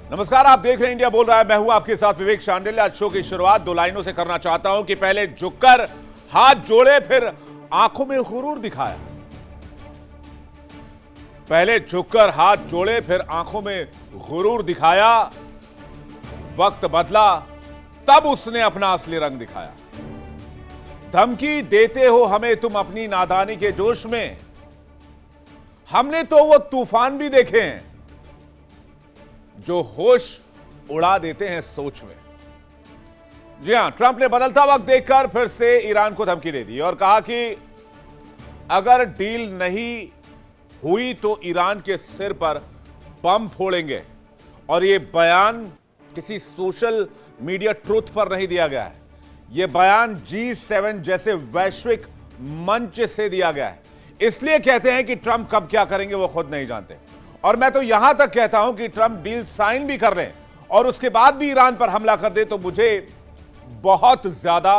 नमस्कार, आप देख रहे हैं इंडिया बोल रहा है। मैं हूं आपके साथ विवेक शांडिल्य। आज शो की शुरुआत दो लाइनों से करना चाहता हूं कि पहले झुककर हाथ जोड़े, फिर आंखों में गुरूर दिखाया। पहले झुककर हाथ जोड़े, फिर आंखों में गुरूर दिखाया। वक्त बदला, तब उसने अपना असली रंग दिखाया। धमकी देते हो हमें तुम अपनी नादानी के जोश में, हमने तो वो तूफान भी देखे हैं जो होश उड़ा देते हैं सोच में। जी हां, ट्रंप ने बदलता वक्त देखकर फिर से ईरान को धमकी दे दी और कहा कि अगर डील नहीं हुई तो ईरान के सिर पर बम फोड़ेंगे। और यह बयान किसी सोशल मीडिया ट्रुथ पर नहीं दिया गया है, यह बयान G7 जैसे वैश्विक मंच से दिया गया है। इसलिए कहते हैं कि ट्रंप कब क्या करेंगे वो खुद नहीं जानते। और मैं तो यहां तक कहता हूं कि ट्रंप डील साइन भी कर लें और उसके बाद भी ईरान पर हमला कर दे तो मुझे बहुत ज्यादा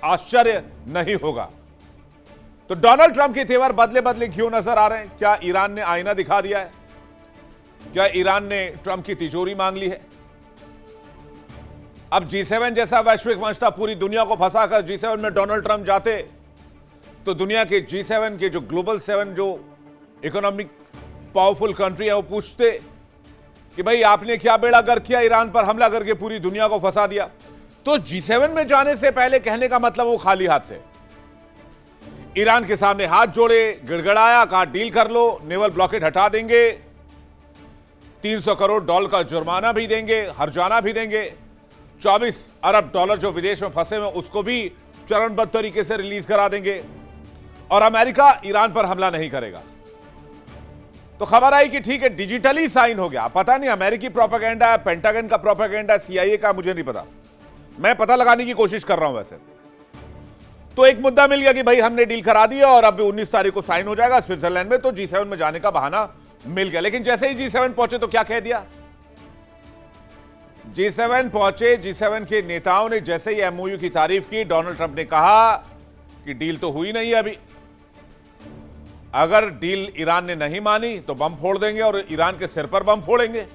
आश्चर्य नहीं होगा। तो डोनाल्ड ट्रंप के तेवर बदले बदले क्यों नजर आ रहे हैं? क्या ईरान ने आईना दिखा दिया है? क्या ईरान ने ट्रंप की तिजोरी मांग ली है? अब G7 जैसा वैश्विक मंच था, पूरी दुनिया को फंसाकर G7 में डोनाल्ड ट्रंप जाते तो दुनिया के G7 के जो ग्लोबल 7 जो इकोनॉमिक पावरफुल कंट्री है वो पूछते कि भाई आपने क्या बेड़ा गर्क किया, ईरान पर हमला करके पूरी दुनिया को फंसा दिया। तो G7 में जाने से पहले कहने का मतलब वो खाली हाथ थे। ईरान के सामने हाथ जोड़े, गिड़गड़ाया, कहा डील कर लो, नेवल ब्लॉकेड हटा देंगे, 300 करोड़ डॉलर का जुर्माना भी देंगे, हर्जाना भी देंगे, 24 अरब डॉलर जो विदेश में फंसे हुए उसको भी चरणबद्ध तरीके से रिलीज करा देंगे और अमेरिका ईरान पर हमला नहीं करेगा। तो खबर आई कि ठीक है, डिजिटली साइन हो गया। पता नहीं अमेरिकी प्रोपेगेंडा है, पेंटागन का प्रोपेगेंडा, CIA का, मुझे नहीं पता। मैं पता लगाने की कोशिश कर रहा हूं वैसे। तो एक मुद्दा मिल गया कि भाई हमने डील करा दिया और अब 19 तारीख को साइन हो जाएगा स्विट्जरलैंड में, तो G7 में जाने का बहाना मिल गया। लेकिन जैसे ही G7 पहुंचे तो क्या कह दिया? G7 पहुंचे, G7 के नेताओं ने जैसे ही MOU की तारीफ की, डोनाल्ड ट्रंप ने कहा कि डील तो हुई नहीं है अभी, अगर डील ईरान ने नहीं मानी तो बम फोड़ देंगे और ईरान के सिर पर बम फोड़ेंगे।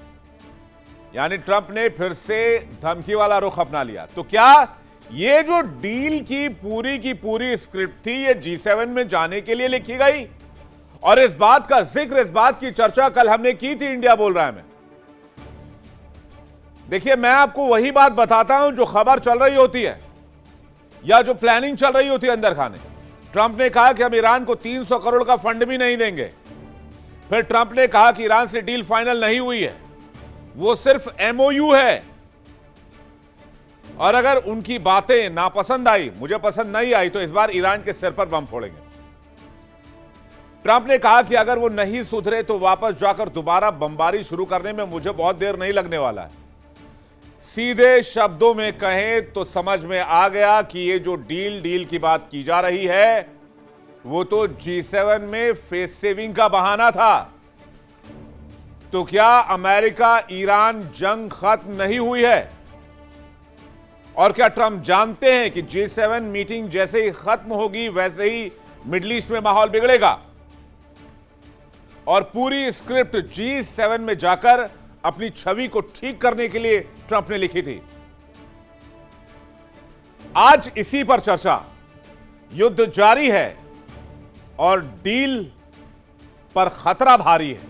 यानी ट्रंप ने फिर से धमकी वाला रुख अपना लिया। तो क्या ये जो डील की पूरी स्क्रिप्ट थी, ये G7 में जाने के लिए लिखी गई? और इस बात का जिक्र, इस बात की चर्चा कल हमने की थी इंडिया बोल रहा है में। देखिए, मैं आपको वही बात बताता हूं जो खबर चल रही होती है या जो प्लानिंग चल रही होती है अंदर खाने। ट्रंप ने कहा कि हम ईरान को 300 करोड़ का फंड भी नहीं देंगे। फिर ट्रंप ने कहा कि ईरान से डील फाइनल नहीं हुई है, वो सिर्फ MOU है और अगर उनकी बातें नापसंद आई, मुझे पसंद नहीं आई, तो इस बार ईरान के सिर पर बम फोड़ेंगे। ट्रंप ने कहा कि अगर वो नहीं सुधरे तो वापस जाकर दोबारा बमबारी शुरू करने में मुझे बहुत देर नहीं लगने वाला है। सीधे शब्दों में कहें तो समझ में आ गया कि ये जो डील की बात की जा रही है वो तो G7 में फेस सेविंग का बहाना था। तो क्या अमेरिका ईरान जंग खत्म नहीं हुई है? और क्या ट्रंप जानते हैं कि G7 मीटिंग जैसे ही खत्म होगी वैसे ही मिडिल ईस्ट में माहौल बिगड़ेगा? और पूरी स्क्रिप्ट G7 में जाकर अपनी छवि को ठीक करने के लिए ट्रंप ने लिखी थी। आज इसी पर चर्चा। युद्ध जारी है और डील पर खतरा भारी है।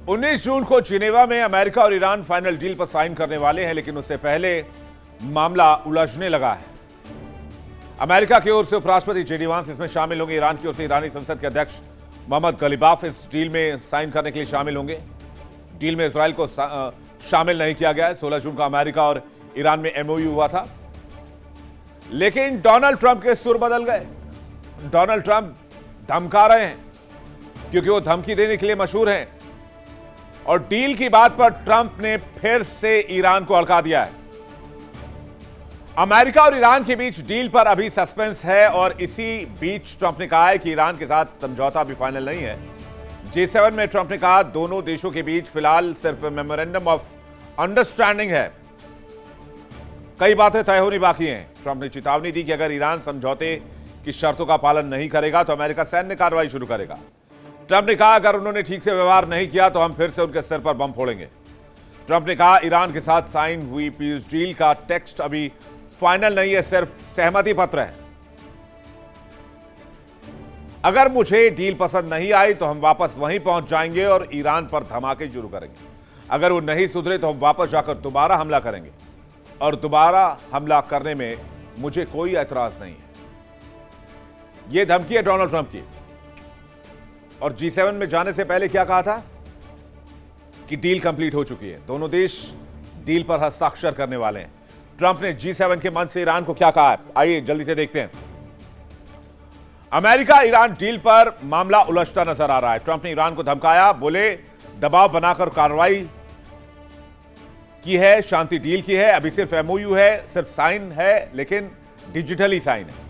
19 जून को जिनेवा में अमेरिका और ईरान फाइनल डील पर साइन करने वाले हैं, लेकिन उससे पहले मामला उलझने लगा है। अमेरिका की ओर से उपराष्ट्रपति JD वांस इसमें शामिल होंगे। ईरान की ओर से ईरानी संसद के अध्यक्ष मोहम्मद गलीबाफ इस डील में साइन करने के लिए शामिल होंगे। डील में इजराइल को शामिल नहीं किया गया है। 16 जून को अमेरिका और ईरान में MOU हुआ था, लेकिन डोनाल्ड ट्रंप के सुर बदल गए। डोनाल्ड ट्रंप धमका रहे हैं क्योंकि वो धमकी देने के लिए मशहूर हैं और डील की बात पर ट्रंप ने फिर से ईरान को अड़का दिया है। अमेरिका और ईरान के बीच डील पर अभी सस्पेंस है और इसी बीच ट्रंप ने कहा है कि ईरान के साथ समझौता अभी फाइनल नहीं है। G7 में ट्रंप ने कहा दोनों देशों के बीच फिलहाल सिर्फ मेमोरेंडम ऑफ अंडरस्टैंडिंग है, कई बातें तय होनी बाकी हैं। ट्रंप ने चेतावनी दी कि अगर ईरान समझौते की शर्तों का पालन नहीं करेगा तो अमेरिका सैन्य कार्रवाई शुरू करेगा। ट्रंप ने कहा अगर उन्होंने ठीक से व्यवहार नहीं किया तो हम फिर से उनके सिर पर बम फोड़ेंगे। ट्रंप ने कहा ईरान के साथ साइन हुई पीस डील का टेक्स्ट अभी फाइनल नहीं है, सिर्फ सहमति पत्र है। अगर मुझे डील पसंद नहीं आई तो हम वापस वहीं पहुंच जाएंगे और ईरान पर धमाके शुरू करेंगे। अगर वो नहीं सुधरे तो हम वापस जाकर दोबारा हमला करेंगे और दोबारा हमला करने में मुझे कोई ऐतराज नहीं है। यह धमकी है डोनाल्ड ट्रंप की। और G7 में जाने से पहले क्या कहा था कि डील कंप्लीट हो चुकी है, दोनों देश डील पर हस्ताक्षर करने वाले हैं। ट्रंप ने G7 के मंच से ईरान को क्या कहा है, आइए जल्दी से देखते हैं। अमेरिका ईरान डील पर मामला उलझता नजर आ रहा है। ट्रंप ने ईरान को धमकाया, बोले दबाव बनाकर कार्रवाई की है, शांति डील की है, अभी सिर्फ MOU है, सिर्फ साइन है, लेकिन डिजिटली साइन है,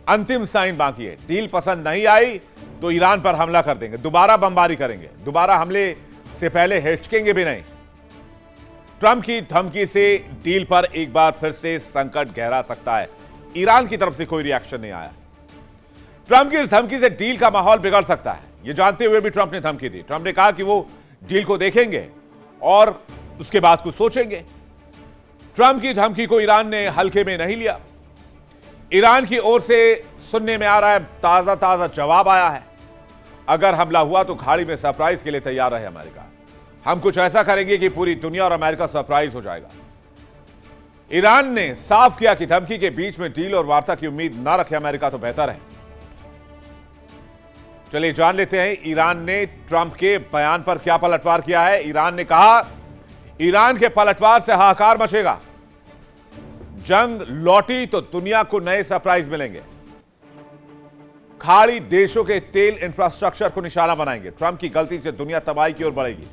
अंतिम साइन बाकी है। डील पसंद नहीं आई तो ईरान पर हमला कर देंगे, दोबारा बमबारी करेंगे, दोबारा हमले से पहले हिचकेंगे भी नहीं। ट्रंप की धमकी से डील पर एक बार फिर से संकट गहरा सकता है। ईरान की तरफ से कोई रिएक्शन नहीं आया। ट्रंप की इस धमकी से डील का माहौल बिगड़ सकता है, यह जानते हुए भी ट्रंप ने धमकी दी। ट्रंप ने कहा कि वो डील को देखेंगे और उसके बाद कुछ सोचेंगे। ट्रंप की धमकी को ईरान ने हल्के में नहीं लिया। ईरान की ओर से सुनने में आ रहा है, ताजा जवाब आया है, अगर हमला हुआ तो खाड़ी में सरप्राइज के लिए तैयार रहे अमेरिका। हम कुछ ऐसा करेंगे कि पूरी दुनिया और अमेरिका सरप्राइज हो जाएगा। ईरान ने साफ किया कि धमकी के बीच में डील और वार्ता की उम्मीद ना रखे अमेरिका तो बेहतर है। चलिए जान लेते हैं ईरान ने ट्रंप के बयान पर क्या पलटवार किया है। ईरान ने कहा ईरान के पलटवार से हाहाकार मचेगा, जंग लौटी तो दुनिया को नए सरप्राइज मिलेंगे, खाड़ी देशों के तेल इंफ्रास्ट्रक्चर को निशाना बनाएंगे। ट्रंप की गलती से दुनिया तबाही की ओर बढ़ेगी।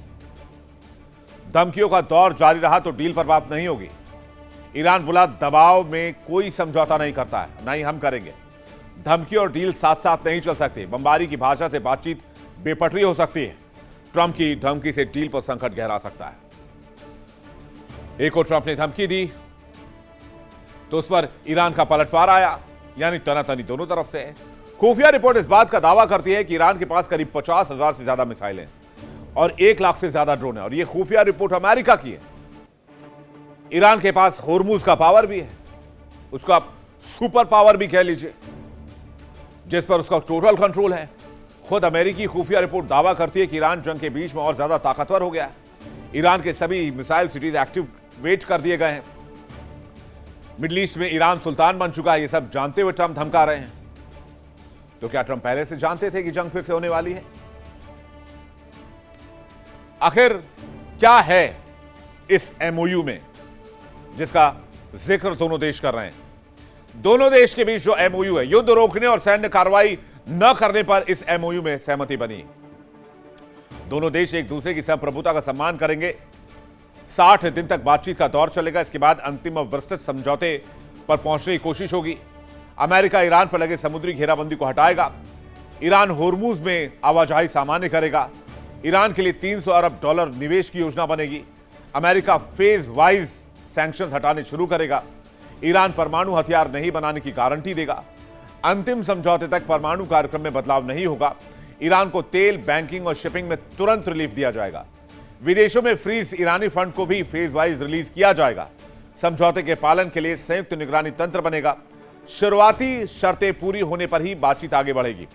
धमकियों का दौर जारी रहा तो डील पर बात नहीं होगी। ईरान बोला दबाव में कोई समझौता नहीं करता है, ना ही हम करेंगे। धमकी और डील साथ साथ नहीं चल सकती। बमबारी की भाषा से बातचीत बेपटरी हो सकती है। ट्रंप की धमकी से डील पर संकट गहरा सकता है। एक और ट्रंप ने धमकी दी तो उस पर ईरान का पलटवार आया, यानी तनातनी दोनों तरफ से है। खुफिया रिपोर्ट इस बात का दावा करती है कि ईरान के पास करीब 50,000 से ज्यादा मिसाइलें और 1 लाख से ज्यादा ड्रोन है, और यह खुफिया रिपोर्ट अमेरिका की है। ईरान के पास होर्मुज का पावर भी है, उसका सुपर पावर भी कह लीजिए, जिस पर उसका टोटल कंट्रोल है। खुद अमेरिकी खुफिया रिपोर्ट दावा करती है कि ईरान जंग के बीच में और ज्यादा ताकतवर हो गया है। ईरान के सभी मिसाइल सिटीज एक्टिवेट कर दिए गए हैं। मिडिल ईस्ट में ईरान सुल्तान बन चुका है। ये सब जानते हुए ट्रंप धमका रहे हैं। तो क्या ट्रंप पहले से जानते थे कि जंग फिर से होने वाली है? आखिर क्या है इस MOU में जिसका जिक्र दोनों देश कर रहे हैं? दोनों देश के बीच जो MOU है, युद्ध रोकने और सैन्य कार्रवाई न करने पर इस MOU में सहमति बनी। दोनों देश एक दूसरे की संप्रभुता का सम्मान करेंगे। 60 दिन तक बातचीत का दौर चलेगा। इसके बाद अंतिम और विस्तृत समझौते पर पहुंचने की कोशिश होगी। अमेरिका ईरान पर लगे समुद्री घेराबंदी को हटाएगा। ईरान होर्मुज में आवाजाही सामान्य करेगा। ईरान के लिए $300 अरब निवेश की योजना बनेगी। अमेरिका फेज वाइज सैंक्शंस हटाने शुरू करेगा। ईरान परमाणु हथियार नहीं बनाने की गारंटी देगा। अंतिम समझौते तक परमाणु कार्यक्रम में बदलाव नहीं होगा। ईरान को तेल, बैंकिंग और शिपिंग में तुरंत रिलीफ दिया जाएगा। विदेशों में फ्रीज ईरानी फंड को भी फेज वाइज रिलीज किया जाएगा। समझौते के पालन के लिए संयुक्त निगरानी तंत्र बनेगा। शुरुआती शर्तें पूरी होने पर ही बातचीत आगे बढ़ेगी।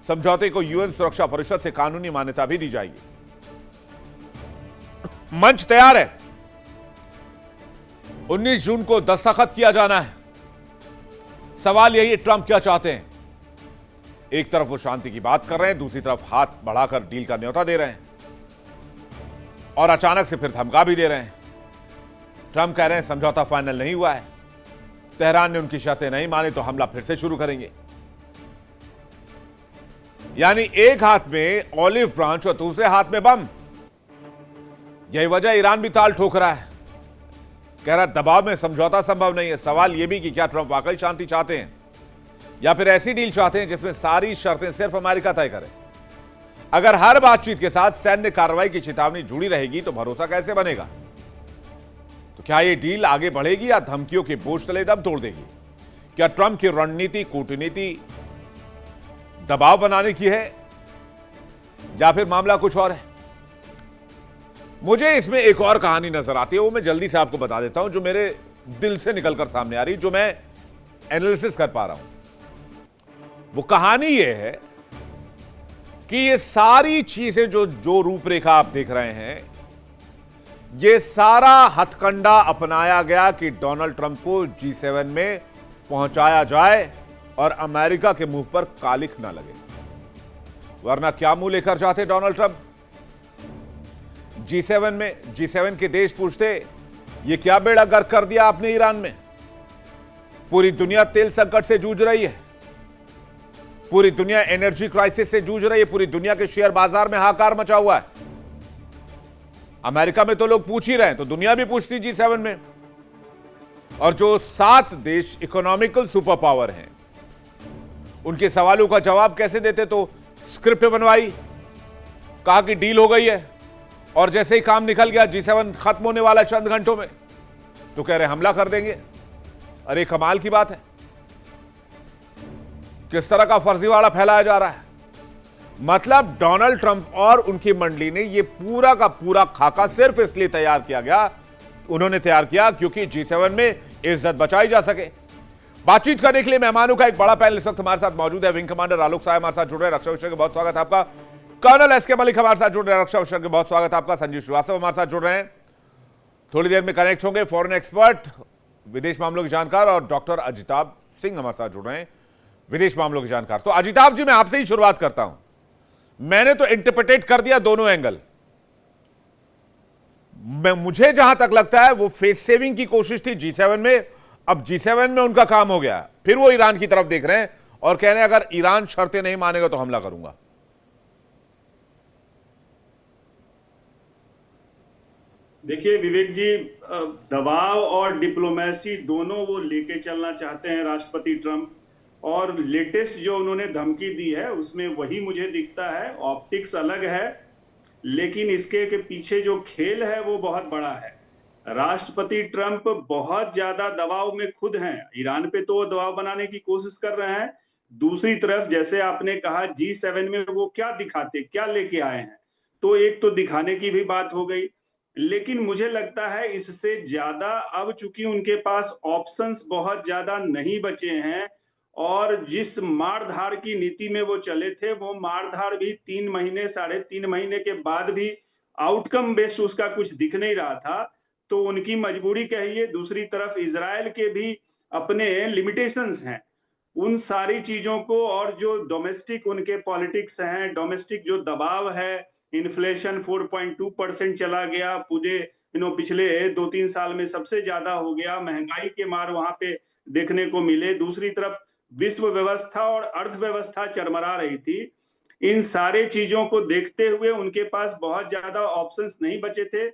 समझौते को UN सुरक्षा परिषद से कानूनी मान्यता भी दी जाएगी। मंच तैयार है। 19 जून को दस्तखत किया जाना है। सवाल यही है, ट्रंप क्या चाहते हैं? एक तरफ वो शांति की बात कर रहे हैं, दूसरी तरफ हाथ बढ़ाकर डील का न्योता दे रहे हैं और अचानक से फिर धमका भी दे रहे हैं। ट्रंप कह रहे हैं समझौता फाइनल नहीं हुआ है, तेहरान ने उनकी शर्तें नहीं मानी तो हमला फिर से शुरू करेंगे। यानी एक हाथ में ऑलिव ब्रांच और दूसरे हाथ में बम। यही वजह ईरान भी ताल ठोक रहा है, कह रहा दबाव में समझौता संभव नहीं है। सवाल यह भी कि क्या ट्रंप वाकई शांति चाहते हैं या फिर ऐसी डील चाहते हैं जिसमें सारी शर्तें सिर्फ अमेरिका तय करे। अगर हर बातचीत के साथ सैन्य कार्रवाई की चेतावनी जुड़ी रहेगी तो भरोसा कैसे बनेगा? तो क्या यह डील आगे बढ़ेगी या धमकियों के बोझ तले दम तोड़ देगी? क्या ट्रंप की रणनीति कूटनीति दबाव बनाने की है या फिर मामला कुछ और है? मुझे इसमें एक और कहानी नजर आती है, वो मैं जल्दी से आपको बता देता हूं, जो मेरे दिल से निकलकर सामने आ रही, जो मैं एनालिसिस कर पा रहा हूं। वो कहानी ये है कि ये सारी चीजें जो रूपरेखा आप देख रहे हैं, ये सारा हथकंडा अपनाया गया कि डोनाल्ड ट्रंप को G7 में पहुंचाया जाए और अमेरिका के मुंह पर कालिख ना लगे। वरना क्या मुंह लेकर जाते डोनाल्ड ट्रंप G7 में? G7 के देश पूछते, ये क्या बेड़ा गर्क कर दिया आपने ईरान में? पूरी दुनिया तेल संकट से जूझ रही है, पूरी दुनिया एनर्जी क्राइसिस से जूझ रही है, पूरी दुनिया के शेयर बाजार में हाहाकार मचा हुआ है। अमेरिका में तो लोग पूछ ही रहे हैं, तो दुनिया भी पूछती G7 में। और जो 7 देश इकोनॉमिकल सुपर पावर हैं, उनके सवालों का जवाब कैसे देते? तो स्क्रिप्ट बनवाई, कहा कि डील हो गई है, और जैसे ही काम निकल गया, G7 खत्म होने वाला चंद घंटों में, तो कह रहे हमला कर देंगे। अरे कमाल की बात है, किस तरह का फर्जीवाड़ा फैलाया जा रहा है। मतलब डोनाल्ड ट्रंप और उनकी मंडली ने ये पूरा का पूरा खाका सिर्फ इसलिए तैयार किया गया, उन्होंने तैयार किया क्योंकि G7 में इज्जत बचाई जा सके। बातचीत करने के लिए मेहमानों का एक बड़ा पैनल इस वक्त हमारे साथ मौजूद है। विंग कमांडर आलोक साय हमारे साथ जुड़ रहे हैं, रक्षा विषय के बहुत स्वागत है आपका। कर्नल एस के मलिक हमारे साथ जुड़ रहे हैं, रक्षा विषय के बहुत स्वागत है आपका। संजीव श्रीवास्तव हमारे साथ जुड़ रहे हैं, थोड़ी देर में कनेक्ट होंगे, फॉरेन एक्सपर्ट, विदेश मामलों के जानकार, और डॉक्टर अजिताभ सिंह हमारे साथ जुड़ रहे हैं, विदेश मामलों के जानकार। तो अजिताभ जी, मैं आपसे ही शुरुआत करता हूं। मैंने तो इंटरप्रिटेट कर दिया दोनों एंगल। मुझे जहां तक लगता है वो फेस सेविंग की कोशिश थी G7 में, अब G7 में उनका काम हो गया, फिर वो ईरान की तरफ देख रहे हैं और कह रहे हैं अगर ईरान शर्तें नहीं मानेगा तो हमला करूंगा। देखिए विवेक जी, दबाव और डिप्लोमेसी दोनों वो लेके चलना चाहते हैं राष्ट्रपति ट्रंप, और लेटेस्ट जो उन्होंने धमकी दी है उसमें वही मुझे दिखता है। ऑप्टिक्स अलग है, लेकिन इसके के पीछे जो खेल है वो बहुत बड़ा है। राष्ट्रपति ट्रंप बहुत ज्यादा दबाव में खुद हैं, ईरान पे तो वो दबाव बनाने की कोशिश कर रहे हैं। दूसरी तरफ जैसे आपने कहा G7 में वो क्या दिखाते, क्या लेके आए हैं, तो एक तो दिखाने की भी बात हो गई। लेकिन मुझे लगता है इससे ज्यादा अब चूंकि उनके पास ऑप्शंस बहुत ज्यादा नहीं बचे हैं, और जिस मारधार की नीति में वो चले थे, वो मारधार भी 3 महीने 3.5 महीने के बाद भी आउटकम बेस्ड उसका कुछ दिख नहीं रहा था। तो उनकी मजबूरी कहिए, दूसरी तरफ इजराइल के भी अपने लिमिटेशंस हैं। उन सारी चीजों को, और जो डोमेस्टिक उनके पॉलिटिक्स हैं, डोमेस्टिक जो दबाव है, इन्फ्लेशन 4.2% चला गया, पूरे पिछले 2-3 साल में सबसे ज्यादा हो गया, महंगाई के मार वहां पे देखने को मिले। दूसरी तरफ विश्व व्यवस्था और अर्थव्यवस्था चरमरा रही थी। इन सारे चीजों को देखते हुए उनके पास बहुत ज्यादा ऑप्शंस नहीं बचे थे।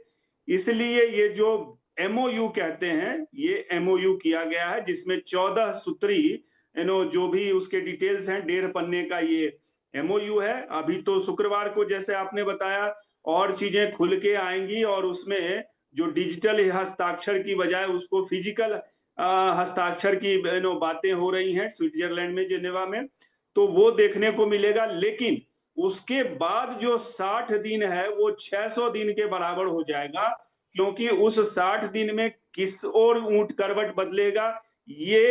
इसलिए ये जो MOU कहते हैं, ये MOU किया गया है, जिसमें 14 सूत्री जो भी उसके डिटेल्स हैं, 1.5 पन्ने का ये MOU है। अभी तो शुक्रवार को जैसे आपने बताया और चीजें खुल के आएंगी, और उसमें जो डिजिटल हस्ताक्षर की बजाय उसको फिजिकल हस्ताक्षर की बातें हो रही हैं स्विट्जरलैंड में, जेनेवा में, तो वो देखने को मिलेगा। लेकिन उसके बाद जो 60 दिन है वो 600 दिन के बराबर हो जाएगा, क्योंकि उस 60 दिन में किस ओर ऊंट करवट बदलेगा, ये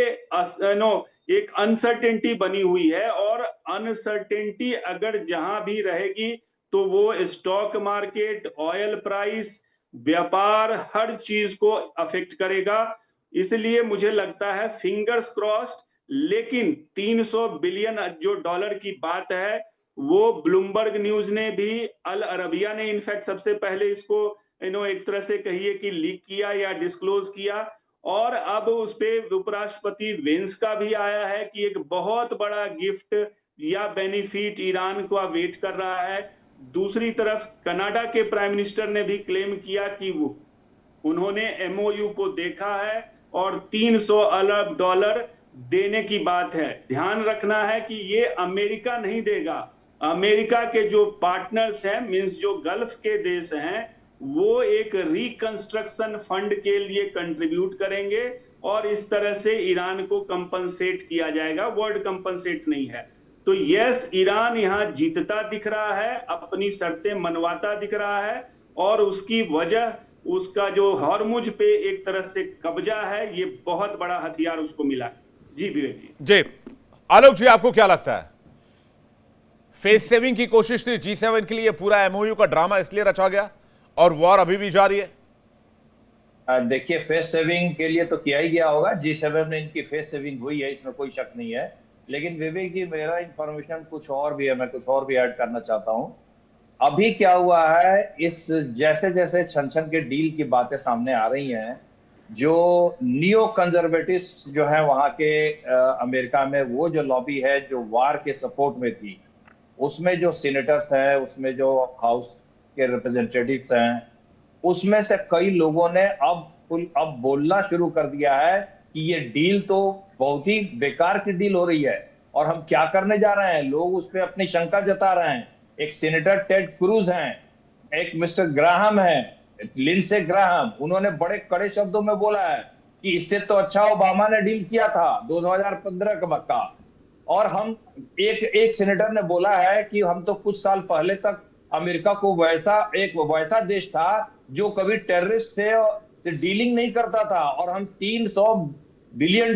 एक अनसर्टेनिटी बनी हुई है। और अनसर्टेनिटी अगर जहां भी रहेगी तो वो स्टॉक मार्केट, ऑयल प्राइस, व्यापार, हर चीज को अफेक्ट करेगा। इसलिए मुझे लगता है फिंगर्स क्रॉस्ड। लेकिन 300 बिलियन जो डॉलर की बात है, वो ब्लूमबर्ग न्यूज ने भी, अल अरबिया ने इनफैक्ट सबसे पहले इसको एक तरह से कहिए कि लीक किया या डिस्क्लोज किया, और अब उस पे उपराष्ट्रपति वेंस का भी आया है कि एक बहुत बड़ा गिफ्ट या बेनिफिट ईरान को वेट कर रहा है। दूसरी तरफ कनाडा के प्राइम मिनिस्टर ने भी क्लेम किया कि वो उन्होंने MOU को देखा है और 300 अरब डॉलर देने की बात है। ध्यान रखना है कि ये अमेरिका नहीं देगा, अमेरिका के जो पार्टनर्स हैं, मींस जो गल्फ के देश हैं, वो एक रिकंस्ट्रक्शन फंड के लिए कंट्रीब्यूट करेंगे, और इस तरह से ईरान को कंपनसेट किया जाएगा। वर्ड कंपनसेट नहीं है। तो यस, ईरान यहां जीतता दिख रहा है, अपनी शर्तें मनवाता दिख रहा है, और उसकी वजह उसका जो हॉर्मुज पे एक तरह से कब्जा है, ये बहुत बड़ा हथियार उसको मिला। जी विवेक जी। जी आलोक जी, आपको क्या लगता है? फेस सेविंग की कोशिश थी G7 के लिए, पूरा एमओयू का ड्रामा इसलिए रचा गया और वॉर अभी भी जारी है? देखिए, फेस सेविंग के लिए तो किया ही गया होगा। G7 में इनकी फेस सेविंग हुई है, इसमें कोई शक नहीं है। लेकिन विवेक जी, मेरा इंफॉर्मेशन कुछ और भी है, मैं कुछ और भी ऐड करना चाहता हूं। अभी क्या हुआ है, इस जैसे जैसे छन छन के डील की बातें सामने आ रही हैं, जो नियो कंजर्वेटिस्ट जो है वहां के अमेरिका में, वो जो लॉबी है जो वार के सपोर्ट में थी, उसमें जो सीनेटर्स हैं, उसमें जो हाउस के रिप्रेजेंटेटिव्स हैं, उसमें से कई लोगों ने अब बोलना शुरू कर दिया है कि ये डील तो बहुत ही बेकार की डील हो रही है और हम क्या करने जा रहे हैं। लोग उस पर अपनी शंका जता रहे हैं। एक सेनेटर टेड क्रूज हैं, एक मिस्टर ग्राहम है, लिंडसे ग्राहम, उन्होंने बड़े कड़े शब्दों में बोला है कि इससे तो अच्छा ओबामा ने डील किया था 2015 का। और हम एक सेनेटर ने बोला है कि हम तो कुछ साल पहले तक अमेरिका को वैसा देश था जो कभी टेररिस्ट से डीलिंग नहीं करता था, और हम $300 बिलियन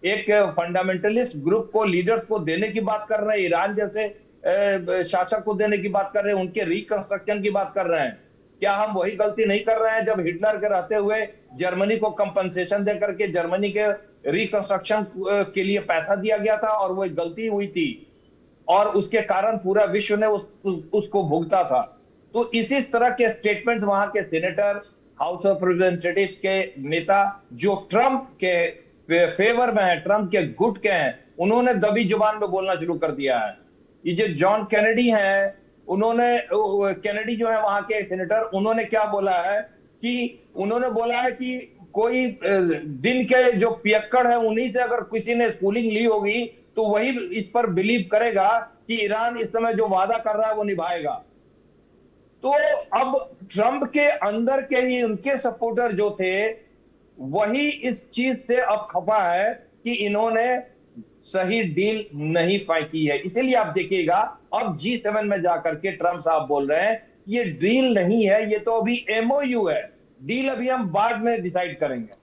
एक फंडामेंटलिस्ट ग्रुप को, लीडर्स को देने की बात कर रहे हैं, ईरान जैसे शासक को देने की बात कर रहे हैं, उनके रिकंस्ट्रक्शन की बात कर रहे हैं। क्या हम वही गलती नहीं कर रहे हैं जब हिटलर के रहते हुए जर्मनी को कंपनसेशन दे करके जर्मनी के रिकंस्ट्रक्शन के लिए पैसा दिया गया था और वो एक गलती हुई थी और उसके कारण पूरा विश्व ने उसको भुगता था। तो इसी तरह के स्टेटमेंट्स वहां के सेनेटर, हाउस ऑफ रिप्रेजेंटेटिव्स के नेता जो ट्रंप के फेवर में है, ट्रंप के गुट के हैं, उन्होंने दबी जुबान में बोलना शुरू कर दिया है। ये जो जॉन कैनेडी हैं, कैनेडी जो है वहां के सेनेटर, उन्होंने क्या बोला है कि उन्होंने बोला है कि कोई दिन के जो पियक्कड़ है उन्हीं से अगर किसी ने स्कूलिंग ली होगी तो वही इस पर बिलीव करेगा कि ईरान इस समय जो वादा कर रहा है वो निभाएगा। तो अब ट्रंप के अंदर के ही उनके सपोर्टर जो थे वही इस चीज से अब खफा है कि इन्होंने सही डील नहीं की है। इसीलिए आप देखिएगा अब G7 में जाकर के ट्रंप साहब बोल रहे हैं ये डील नहीं है, ये तो अभी एमओयू है, डील अभी हम बाद में डिसाइड करेंगे।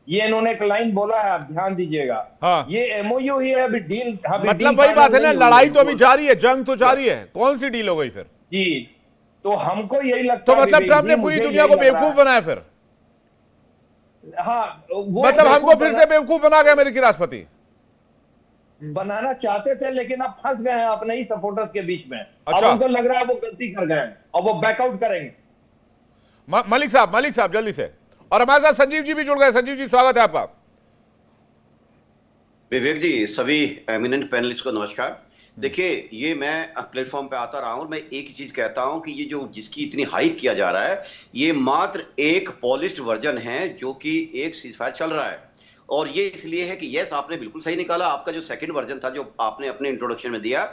ये इन्होंने एक लाइन बोला है, आप ध्यान दीजिएगा। हाँ। ये एमओयू ही है, अभी डील मतलब वही बात है ना, लड़ाई तो अभी जारी है, जंग तो जारी है, कौन सी डील हो गई फिर? जी, तो हमको यही लगता है। तो मतलब ट्रंप ने पूरी दुनिया को बेवकूफ बनाया फिर? हाँ, मतलब हमको फिर से बेवकूफ बना गया अमेरिकी राष्ट्रपति? बनाना चाहते थे लेकिन अब फंस गए हैं अपने ही सपोर्टर्स के बीच में। अच्छा। अब उनको लग रहा है वो गलती कर गए हैं और वो बैकआउट करेंगे। मलिक साहब जल्दी से। और हमारे साथ संजीव जी भी जुड़ गए। संजीव जी, स्वागत है आपका। विवेक जी, सभी एमिनेंट पैनलिस्ट को नमस्कार। देखिए, ये मैं प्लेटफॉर्म पे आता रहा हूं, मैं एक ही चीज कहता हूं कि ये जो जिसकी इतनी हाइप किया जा रहा है, ये मात्र एक पॉलिश्ड वर्जन है जो कि एक सीजफायर चल रहा है। और ये इसलिए है कि यस, आपने बिल्कुल सही निकाला, आपका जो सेकंड वर्जन था जो आपने अपने इंट्रोडक्शन में दिया,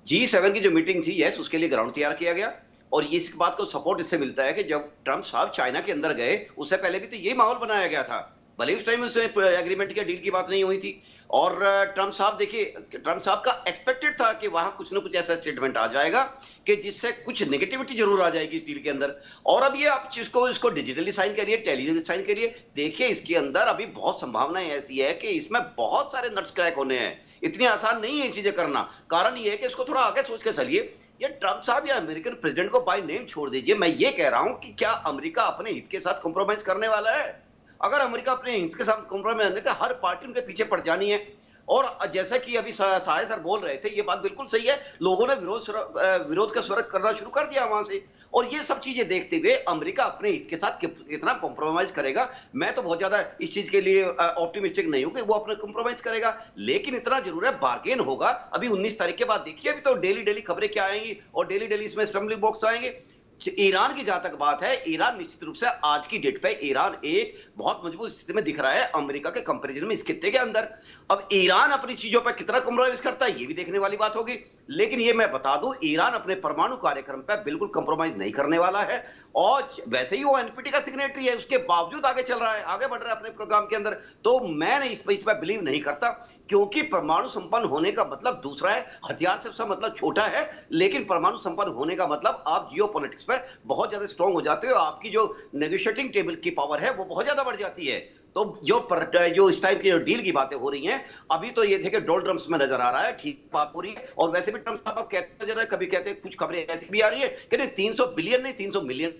G7 की जो मीटिंग थी, यस, उसके लिए ग्राउंड तैयार किया गया। और ये इस बात को सपोर्ट इससे मिलता है कि जब ट्रंप साहब चाइना के अंदर गए, उससे पहले भी तो ये माहौल बनाया गया था, भले उस टाइम उसमें एग्रीमेंट की डील की बात नहीं हुई थी। और ट्रंप साहब, देखिए, ट्रंप साहब का एक्सपेक्टेड था कि वहां कुछ ना कुछ ऐसा स्टेटमेंट आ जाएगा कि जिससे कुछ नेगेटिविटी जरूर आ जाएगी इस डील के अंदर। और अब ये आप इसको डिजिटली साइन करिए, टेलीविजन साइन करिए, देखिए इसके अंदर अभी बहुत संभावनाएं ऐसी है कि इसमें बहुत सारे नट्स क्रैक होने हैं। इतनी आसान नहीं है ये चीजें करना। कारण ये है कि इसको थोड़ा आगे सोच के चलिए। ये ट्रंप साहब या अमेरिकन प्रेसिडेंट को बाय नेम छोड़ दीजिए, मैं ये कह रहा हूं कि क्या अमेरिका अपने हित के साथ कॉम्प्रोमाइज करने वाला है? अगर अमेरिका अपने हित के साथ कॉम्प्रोमाइज करने का, हर पार्टी उनके पीछे पड़ जानी है। और जैसा कि अभी साहे सर बोल रहे थे, ये बात बिल्कुल सही है, लोगों ने विरोध का स्वर करना शुरू कर दिया वहां से। और ये सब चीजें देखते हुए अमेरिका अपने हित के साथ कितना कॉम्प्रोमाइज करेगा, मैं तो बहुत ज्यादा इस चीज के लिए ऑप्टिमिस्टिक नहीं हूं कि वो अपना कॉम्प्रोमाइज करेगा। लेकिन इतना जरूर है, बार्गेन होगा। अभी 19 तारीख के बाद देखिए, अभी तो डेली खबरें क्या आएंगी और डेली इसमें स्टम्बलिंग बॉक्स आएंगे। ईरान की जहां तक बात है, ईरान निश्चित रूप से आज की डेट पे ईरान एक बहुत मजबूत स्थिति में दिख रहा है अमेरिका के कंपैरिजन में इस खित्ते के अंदर। अब ईरान अपनी चीजों पर कितना कॉम्प्रोमाइज करता है, ये भी देखने वाली बात होगी। लेकिन ये मैं बता दूं, ईरान अपने परमाणु कार्यक्रम पर बिल्कुल कंप्रोमाइज नहीं करने वाला है, और वैसे ही वो एनपीटी का सिग्नेटरी है, उसके बावजूद आगे चल रहा है, आगे बढ़ रहा है अपने प्रोग्राम के अंदर। तो मैं इस पर बिलीव नहीं करता, क्योंकि परमाणु संपन्न होने का मतलब दूसरा है। हथियार से उसका मतलब छोटा है, लेकिन परमाणु संपन्न होने का मतलब आप जियोपॉलिटिक्स पे बहुत ज्यादा स्ट्रांग हो जाते हो, आपकी जो नेगोशिएटिंग टेबल की पावर है वो बहुत ज्यादा बढ़ जाती है। तो जो इस टाइम की जो डील की बातें हो रही हैं, अभी तो ये थे कि डोल्ड्रम्स में नजर आ रहा है, ठीक बात हो रही है। और वैसे भी ट्रम्प साहब आप कहते नजर है, कभी कहते हैं, कुछ खबरें ऐसी भी आ रही है कि नहीं 300 बिलियन नहीं 300 मिलियन,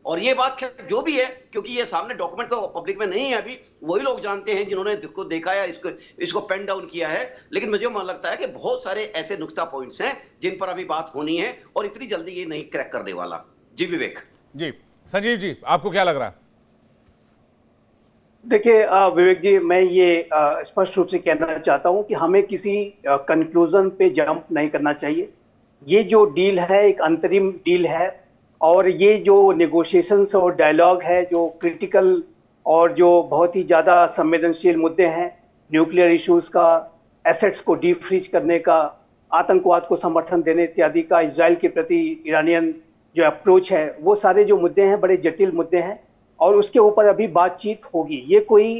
और ये बात जो भी है, क्योंकि ये सामने डॉक्यूमेंट तो पब्लिक में नहीं है अभी, वही लोग जानते हैं जिन्होंने इसको देखा है, इसको पेन डाउन किया है। लेकिन मुझे मन लगता है कि बहुत सारे ऐसे नुक्ता पॉइंट्स हैं जिन पर अभी बात होनी है, और इतनी जल्दी ये नहीं क्रैक करने वाला। जी विवेक। जी संजीव जी, आपको क्या लग रहा है? देखिए विवेक जी, मैं ये स्पष्ट रूप से कहना चाहता हूं कि हमें किसी कंक्लूजन पे जंप नहीं करना चाहिए। ये जो डील है एक अंतरिम डील है, और ये जो नेगोशिएशंस और डायलॉग है जो क्रिटिकल और जो बहुत ही ज़्यादा संवेदनशील मुद्दे हैं, न्यूक्लियर इश्यूज का, एसेट्स को डीफ्रीज करने का, आतंकवाद को समर्थन देने इत्यादि का, इजराइल के प्रति ईरानियन जो अप्रोच है, वो सारे जो मुद्दे हैं बड़े जटिल मुद्दे हैं, और उसके ऊपर अभी बातचीत होगी। ये कोई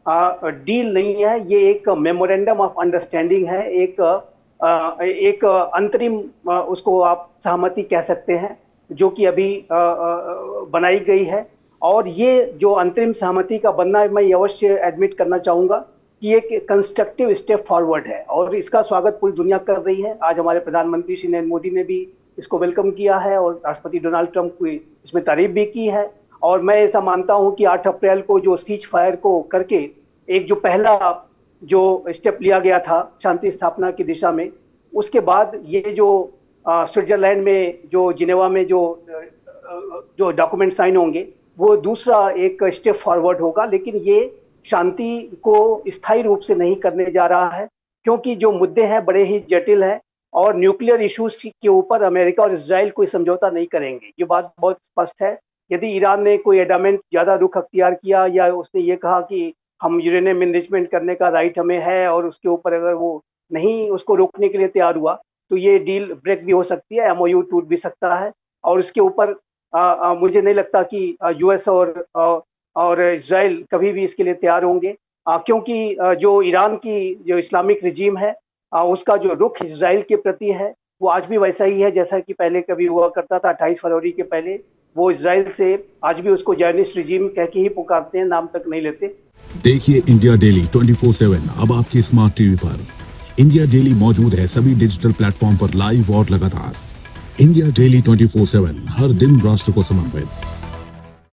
डील नहीं है, ये एक मेमोरेंडम ऑफ अंडरस्टैंडिंग है, एक अंतरिम उसको आप सहमति कह सकते हैं, जो कि अभी बनाई गई है। और ये जो अंतरिम सहमति का बनना, मैं अवश्य एडमिट करना चाहूँगा कि एक कंस्ट्रक्टिव स्टेप फॉरवर्ड है, और इसका स्वागत पूरी दुनिया कर रही है। आज हमारे प्रधानमंत्री श्री नरेंद्र मोदी ने भी इसको वेलकम किया है, और राष्ट्रपति डोनाल्ड ट्रंप को इसमें तारीफ भी की है। और मैं ऐसा मानता हूं कि 8 अप्रैल को जो सीज फायर को करके एक जो पहला जो स्टेप लिया गया था शांति स्थापना की दिशा में, उसके बाद ये जो स्विट्जरलैंड में जो जिनेवा में जो डॉक्यूमेंट साइन होंगे, वो दूसरा एक स्टेप फॉरवर्ड होगा। लेकिन ये शांति को स्थायी रूप से नहीं करने जा रहा है, क्योंकि जो मुद्दे हैं बड़े ही जटिल हैं, और न्यूक्लियर इश्यूज के ऊपर अमेरिका और इजराइल कोई समझौता नहीं करेंगे। ये बात बहुत स्पष्ट है। यदि ईरान ने कोई एडामेंट ज्यादा रुख अख्तियार किया, या उसने ये कहा कि हम यूरेनियम एनरिचमेंट करने का राइट हमें है, और उसके ऊपर अगर वो नहीं उसको रोकने के लिए तैयार हुआ, तो ये डील ब्रेक भी हो सकती है, एमओयू टूट भी सकता है। और उसके ऊपर मुझे नहीं लगता कि यूएस और इजराइल कभी भी इसके लिए तैयार होंगे, क्योंकि जो ईरान की जो इस्लामिक रिजीम है, उसका जो रुख इजराइल के प्रति है, वो आज भी वैसा ही है जैसा कि पहले कभी हुआ करता था। 28 फरवरी के पहले वो इजराइल से आज भी उसको जर्निस्ट रिजीम कह के ही पुकारते हैं, नाम तक नहीं लेते। देखिए इंडिया डेली 24/7 अब आपकी स्मार्ट टीवी पर। इंडिया डेली मौजूद है सभी डिजिटल प्लेटफॉर्म पर लाइव और लगातार। इंडिया डेली 24/7 हर दिन राष्ट्र को समर्पित।